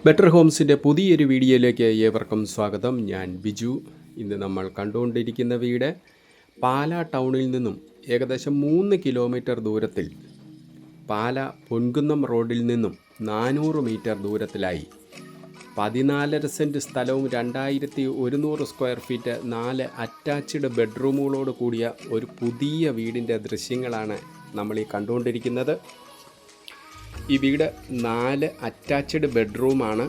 Better ഹോംസിൻ്റെ പുതിയൊരു വീഡിയോയിലേക്ക് ഏവർക്കും സ്വാഗതം. ഞാൻ ബിജു. ഇന്ന് നമ്മൾ കണ്ടുകൊണ്ടിരിക്കുന്ന വീട് പാലാ ടൗണിൽ നിന്നും ഏകദേശം 3 കിലോമീറ്റർ ദൂരത്തിൽ, പാലാ പൊൻകുന്നം റോഡിൽ നിന്നും 400 മീറ്റർ ദൂരത്തിലായി 14.5 സെൻറ്റ് സ്ഥലവും 2100 സ്ക്വയർ ഫീറ്റ് 4 അറ്റാച്ച്ഡ് ബെഡ്റൂമുകളോട് കൂടിയ ഒരു പുതിയ വീടിൻ്റെ ദൃശ്യങ്ങളാണ് നമ്മൾ ഈ കണ്ടുകൊണ്ടിരിക്കുന്നത്. ഈ വീട് 4 അറ്റാച്ച്ഡ് ബെഡ്റൂമാണ്.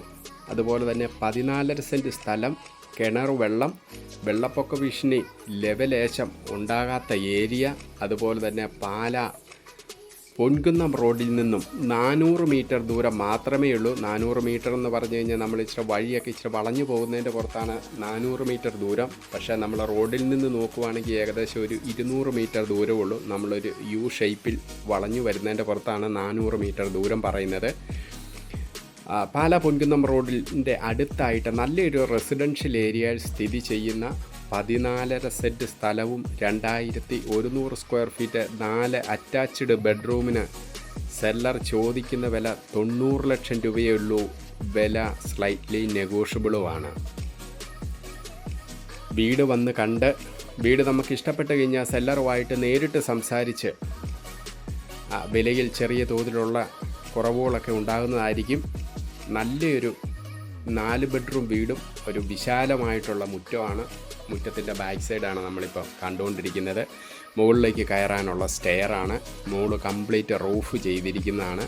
അതുപോലെ തന്നെ 14.5 സെൻറ്റ് സ്ഥലം, കിണർ വെള്ളം, വെള്ളപ്പൊക്ക ഭീഷണി ലെവലേശം ഉണ്ടാകാത്ത ഏരിയ. അതുപോലെ തന്നെ പാലാ പൊൻകുന്നം റോഡിൽ നിന്നും 400 മീറ്റർ ദൂരം മാത്രമേ ഉള്ളൂ. 400 മീറ്റർ എന്ന് പറഞ്ഞു കഴിഞ്ഞാൽ നമ്മൾ ഇച്ചിരി വഴിയൊക്കെ ഇച്ചിരി വളഞ്ഞു പോകുന്നതിൻ്റെ പുറത്താണ് 400 മീറ്റർ ദൂരം. പക്ഷേ നമ്മൾ റോഡിൽ നിന്ന് നോക്കുവാണെങ്കിൽ ഏകദേശം ഒരു 200 മീറ്റർ ദൂരമുള്ളൂ. നമ്മളൊരു യു ഷേപ്പിൽ വളഞ്ഞു വരുന്നതിൻ്റെ പുറത്താണ് 400 മീറ്റർ ദൂരം പറയുന്നത്. പാലാ പൊൻകുന്നം റോഡിൻ്റെ അടുത്തായിട്ട് നല്ലൊരു റെസിഡൻഷ്യൽ ഏരിയയിൽ സ്ഥിതി ചെയ്യുന്ന 14.5 സെൻറ്റ് സ്ഥലവും 2100 സ്ക്വയർ ഫീറ്റ് 4 അറ്റാച്ച്ഡ് ബെഡ്റൂമിന് സെല്ലർ ചോദിക്കുന്ന വില 90 ലക്ഷം രൂപയേ ഉള്ളൂ. വില സ്ലൈറ്റ്ലി നെഗോഷ്യബിളുമാണ്. വീട് വന്ന് കണ്ട് വീട് നമുക്ക് ഇഷ്ടപ്പെട്ട് കഴിഞ്ഞാൽ സെല്ലറുമായിട്ട് നേരിട്ട് സംസാരിച്ച് വിലയിൽ ചെറിയ തോതിലുള്ള കുറവുകളൊക്കെ ഉണ്ടാകുന്നതായിരിക്കും. നല്ലൊരു 4 ബെഡ്റൂം വീടും ഒരു വിശാലമായിട്ടുള്ള മുറ്റമാണ്. മുറ്റത്തിൻ്റെ ബാക്ക് സൈഡാണ് നമ്മളിപ്പോൾ കണ്ടുകൊണ്ടിരിക്കുന്നത്. മുകളിലേക്ക് കയറാനുള്ള സ്റ്റെയറാണ്. മുകളിൽ കംപ്ലീറ്റ് റൂഫ് ചെയ്തിരിക്കുന്നതാണ്.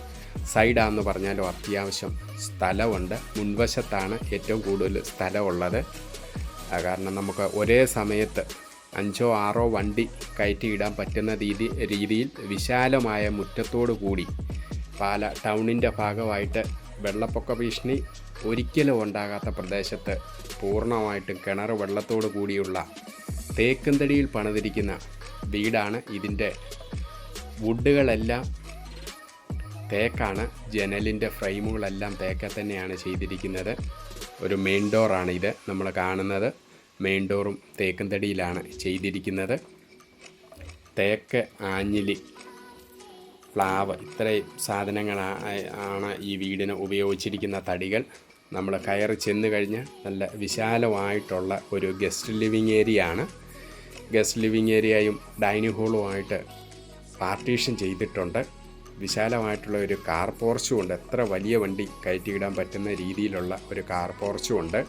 സൈഡാണെന്ന് പറഞ്ഞാലും അത്യാവശ്യം സ്ഥലമുണ്ട്. മുൻവശത്താണ് ഏറ്റവും കൂടുതൽ സ്ഥലമുള്ളത്. കാരണം നമുക്ക് ഒരേ സമയത്ത് 5-6 വണ്ടി കയറ്റിയിടാൻ പറ്റുന്ന രീതിയിൽ വിശാലമായ മുറ്റത്തോടു കൂടി പാലാ ടൗണിൻ്റെ ഭാഗമായിട്ട് വെള്ളപ്പൊക്ക ഭീഷണി ഒരിക്കലും ഉണ്ടാകാത്ത പ്രദേശത്ത് പൂർണ്ണമായിട്ടും കിണർ വെള്ളത്തോട് കൂടിയുള്ള തേക്കുംതടിയിൽ പണിതിരിക്കുന്ന വീടാണ്. ഇതിൻ്റെ വുഡുകളെല്ലാം തേക്കാണ്. ജനലിൻ്റെ ഫ്രെയിമുകളെല്ലാം തേക്ക തന്നെയാണ് ചെയ്തിരിക്കുന്നത്. ഒരു മെയിൻ ഡോറാണ് ഇത് നമ്മൾ കാണുന്നത്. മെയിൻ ഡോറും തേക്കുംതടിയിലാണ് ചെയ്തിരിക്കുന്നത്. തേക്ക്, ആഞ്ഞിലി, പ്ലാവ് ഇത്രയും സാധനങ്ങളാണ് ഈ വീടിന് ഉപയോഗിച്ചിരിക്കുന്ന തടികൾ. നമ്മൾ കയറി ചെന്ന് കഴിഞ്ഞാൽ നല്ല വിശാലമായിട്ടുള്ള ഒരു ഗസ്റ്റ് ലിവിങ് ഏരിയ ആണ്. ഗസ്റ്റ് ലിവിങ് ഏരിയയും ഡൈനിങ് ഹോളുമായിട്ട് പാർട്ടീഷൻ ചെയ്തിട്ടുണ്ട്. വിശാലമായിട്ടുള്ള ഒരു കാർ പോർച്ചും ഉണ്ട്. എത്ര വലിയ വണ്ടി കയറ്റിയിടാൻ പറ്റുന്ന രീതിയിലുള്ള ഒരു കാർ പോർച്ചും ഉണ്ട്.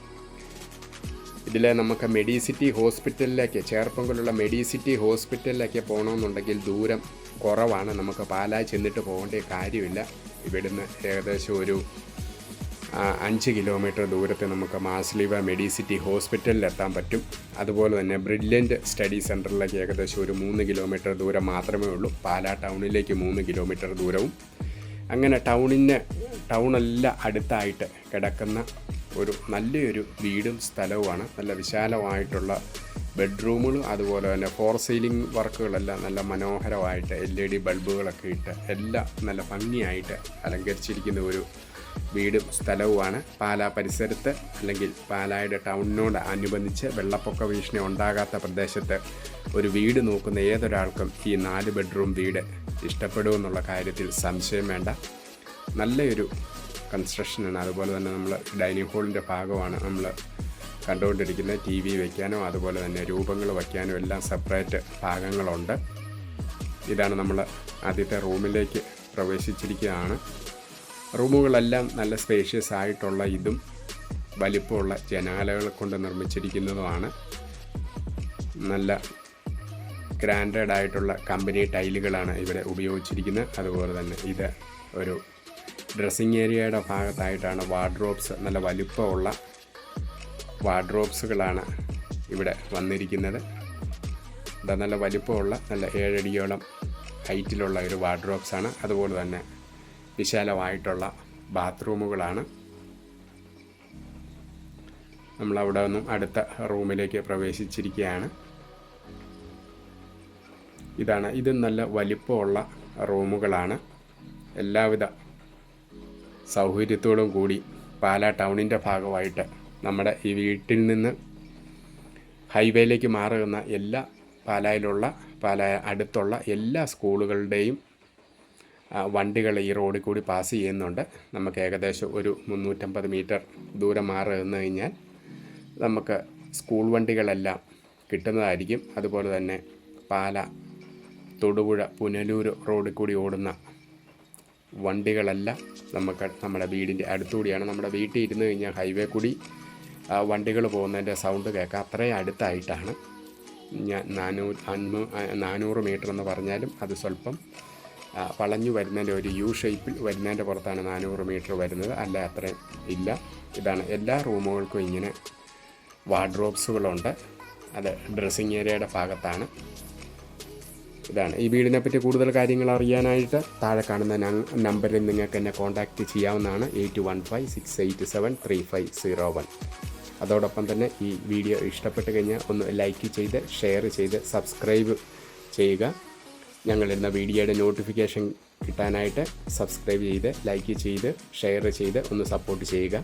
ഇതിൽ നമുക്ക് മെഡിസിറ്റി ഹോസ്പിറ്റലിലേക്ക്, ചേർപ്പങ്കലുള്ള മെഡിസിറ്റി ഹോസ്പിറ്റലിലേക്ക് പോകണമെന്നുണ്ടെങ്കിൽ ദൂരം കുറവാണ്. നമുക്ക് പാലാ ചെന്നിട്ട് പോകേണ്ട കാര്യമില്ല. ഇവിടുന്ന് ഏകദേശം ഒരു 5 കിലോമീറ്റർ ദൂരത്തിൽ നമുക്ക് മാസ്ലീവ മെഡിസിറ്റി ഹോസ്പിറ്റലിൽ എത്താൻ പറ്റും. അതുപോലെ തന്നെ ബ്രില്യൻറ്റ് സ്റ്റഡി സെൻറ്ററിലേക്ക് ഏകദേശം ഒരു 3 കിലോമീറ്റർ ദൂരം മാത്രമേ ഉള്ളൂ. പാലാ ടൗണിലേക്ക് 3 കിലോമീറ്റർ ദൂരവും. അങ്ങനെ ടൗണെല്ലാം അടുത്തായിട്ട് കിടക്കുന്ന ഒരു നല്ലൊരു വീടും സ്ഥലവുമാണ്. നല്ല വിശാലമായിട്ടുള്ള ബെഡ്റൂമുകളും അതുപോലെ തന്നെ ഫോർ സീലിംഗ് വർക്കുകളെല്ലാം നല്ല മനോഹരമായിട്ട് LED ബൾബുകളൊക്കെ ഇട്ട് എല്ലാം നല്ല ഭംഗിയായിട്ട് അലങ്കരിച്ചിരിക്കുന്ന ഒരു വീടും സ്ഥലവുമാണ്. പാലാ പരിസരത്ത് അല്ലെങ്കിൽ പാലായുടെ ടൗണിനോട് അനുബന്ധിച്ച് വെള്ളപ്പൊക്ക ഭീഷണി ഉണ്ടാകാത്ത പ്രദേശത്ത് ഒരു വീട് നോക്കുന്ന ഏതൊരാൾക്കും ഈ 4 ബെഡ്റൂം വീട് ഇഷ്ടപ്പെടുമെന്നുള്ള കാര്യത്തിൽ സംശയം വേണ്ട. നല്ലൊരു കൺസ്ട്രക്ഷനാണ്. അതുപോലെ തന്നെ നമ്മൾ ഡൈനിങ് ഹോളിൻ്റെ ഭാഗമാണ് നമ്മൾ കണ്ടുകൊണ്ടിരിക്കുന്നത്. TV വയ്ക്കാനോ അതുപോലെ തന്നെ രൂപങ്ങൾ വയ്ക്കാനോ എല്ലാം സെപ്പറേറ്റ് ഭാഗങ്ങളുണ്ട്. ഇതാണ് നമ്മൾ ആദ്യത്തെ റൂമിലേക്ക് പ്രവേശിച്ചിരിക്കുകയാണ്. റൂമുകളെല്ലാം നല്ല സ്പേഷ്യസ് ആയിട്ടുള്ള ഇതും വലിപ്പമുള്ള ജനാലകൾ കൊണ്ട് നിർമ്മിച്ചിരിക്കുന്നതുമാണ്. നല്ല ഗ്രാൻഡഡ് ആയിട്ടുള്ള കമ്പനി ടൈലുകളാണ് ഇവിടെ ഉപയോഗിച്ചിരിക്കുന്നത്. അതുപോലെ തന്നെ ഇത് ഒരു ഡ്രസ്സിങ് ഏരിയയുടെ ഭാഗത്തായിട്ടാണ് വാർഡ്രോബ്സ്, നല്ല വലിപ്പമുള്ള വാർഡ്രോബ്സുകളാണ് ഇവിടെ വന്നിരിക്കുന്നത്. ഇത് നല്ല വലിപ്പമുള്ള നല്ല 7 അടിയോളം ഹൈറ്റിലുള്ള ഒരു വാർഡ്രോബ്സാണ്. അതുപോലെ തന്നെ വിശാലമായിട്ടുള്ള ബാത്റൂമുകളാണ്. നമ്മളവിടെ നിന്നും അടുത്ത റൂമിലേക്ക് പ്രവേശിച്ചിരിക്കുകയാണ്. ഇത് നല്ല വലിപ്പമുള്ള റൂമുകളാണ്. എല്ലാവിധ സൗകര്യത്തോടും കൂടി പാലാ ടൗണിൻ്റെ ഭാഗമായിട്ട് നമ്മുടെ ഈ വീട്ടിൽ നിന്ന് ഹൈവേയിലേക്ക് മാറുന്ന എല്ലാ പാലാ അടുത്തുള്ള എല്ലാ സ്കൂളുകളുടെയും വണ്ടികൾ ഈ റോഡിൽ കൂടി പാസ് ചെയ്യുന്നുണ്ട്. നമുക്ക് ഏകദേശം ഒരു 350 മീറ്റർ ദൂരം മാറി നിന്ന് കഴിഞ്ഞാൽ നമുക്ക് സ്കൂൾ വണ്ടികളെല്ലാം കിട്ടുന്നതായിരിക്കും. അതുപോലെ തന്നെ പാല, തൊടുപുഴ, പുനലൂർ റോഡിൽ കൂടി ഓടുന്ന വണ്ടികളെല്ലാം നമുക്ക് നമ്മുടെ വീടിൻ്റെ അടുത്തുകൂടിയാണ്. നമ്മുടെ വീട്ടിൽ ഇരുന്ന് കഴിഞ്ഞാൽ ഹൈവേ കൂടി വണ്ടികൾ പോകുന്നതിൻ്റെ സൗണ്ട് കേൾക്കാം. അത്രയും അടുത്തായിട്ടാണ്. ഞാൻ 400 മീറ്റർ എന്ന് പറഞ്ഞാലും അത് സ്വല്പം വളഞ്ഞു വരുന്നതിൻ്റെ ഒരു യു ഷേപ്പിൽ വരുന്നതിൻ്റെ പുറത്താണ് 400 മീറ്റർ വരുന്നത്. അല്ല അത്രയും ഇല്ല. ഇതാണ് എല്ലാ റൂമുകൾക്കും ഇങ്ങനെ വാർഡ്രോബ്സുകളുണ്ട്. അത് ഡ്രസ്സിങ് ഏരിയയുടെ ഭാഗത്താണ്. ഇതാണ് ഈ വീടിനെ പറ്റി കൂടുതൽ കാര്യങ്ങൾ അറിയാനായിട്ട് താഴെ കാണുന്ന നമ്പറിൽ നിങ്ങൾക്ക് എന്നെ കോൺടാക്റ്റ് ചെയ്യാവുന്നതാണ്. 8156873501. അതോടൊപ്പം തന്നെ ഈ വീഡിയോ ഇഷ്ടപ്പെട്ട് കഴിഞ്ഞാൽ ഒന്ന് ലൈക്ക് ചെയ്ത് ഷെയർ ചെയ്ത് സബ്സ്ക്രൈബ് ചെയ്യുക. ഞങ്ങളിടുന്ന വീഡിയോയുടെ നോട്ടിഫിക്കേഷൻ കിട്ടാനായിട്ട് സബ്സ്ക്രൈബ് ചെയ്ത് ലൈക്ക് ചെയ്ത് ഷെയർ ചെയ്ത് ഒന്ന് സപ്പോർട്ട് ചെയ്യുക.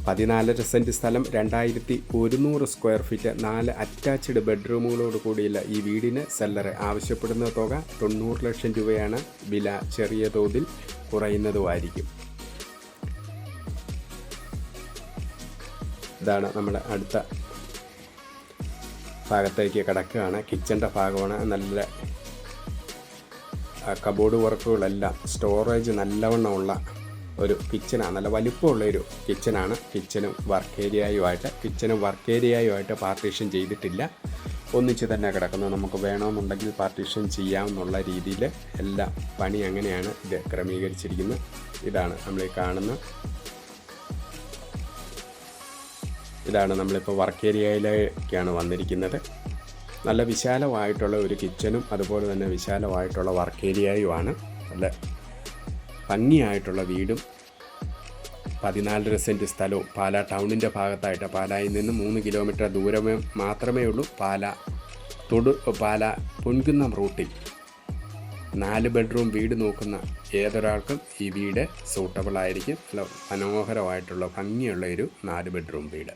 14 സെൻറ്റ് സ്ഥലം, 2100 സ്ക്വയർ ഫീറ്റ്, 4 അറ്റാച്ച്ഡ് ബെഡ്റൂമുകളോട് കൂടിയുള്ള ഈ വീടിന് സെല്ലർ ആവശ്യപ്പെടുന്ന തുക 90 ലക്ഷം രൂപയാണ്. വില ചെറിയ തോതിൽ കുറയുന്നതുമായിരിക്കും. ഇതാണ് നമ്മുടെ അടുത്ത ഭാഗത്തേക്ക് കിടക്കുകയാണ്. കിച്ചൻ്റെ ഭാഗമാണ്. നല്ല കബോർഡ് വർക്കുകളെല്ലാം സ്റ്റോറേജ് നല്ലവണ്ണമുള്ള ഒരു കിച്ചനാണ്. നല്ല വലിപ്പമുള്ളൊരു കിച്ചനാണ്. കിച്ചനും വർക്ക് ഏരിയയുമായിട്ട് പാർട്ടീഷൻ ചെയ്തിട്ടില്ല. ഒന്നിച്ച് തന്നെ കിടക്കുന്നു. നമുക്ക് വേണമെന്നുണ്ടെങ്കിൽ പാർട്ടീഷൻ ചെയ്യാമെന്നുള്ള രീതിയിൽ എല്ലാം പണി അങ്ങനെയാണ് ഇത് ക്രമീകരിച്ചിരിക്കുന്നത്. ഇതാണ് നമ്മളീ കാണുന്ന ഇതാണ് നമ്മളിപ്പോൾ വർക്ക് ഏരിയയിലേക്കാണ് വന്നിരിക്കുന്നത്. നല്ല വിശാലമായിട്ടുള്ള ഒരു കിച്ചനും അതുപോലെ തന്നെ വിശാലമായിട്ടുള്ള വർക്ക് ഏരിയയുമാണ്. നല്ല ഭംഗിയായിട്ടുള്ള വീടും 14 സെൻറ്റ് സ്ഥലവും പാല ടൗണിൻ്റെ ഭാഗത്തായിട്ട്, പാലായിൽ നിന്ന് 3 കിലോമീറ്റർ ദൂരമേ മാത്രമേ ഉള്ളൂ. പാല പൊൻകുന്നം റൂട്ടിൽ 4 ബെഡ്റൂം വീട് നോക്കുന്ന ഏതൊരാൾക്കും ഈ വീട് സൂട്ടബിളായിരിക്കും. നല്ല മനോഹരമായിട്ടുള്ള ഭംഗിയുള്ള ഒരു 4 ബെഡ്റൂം വീട്.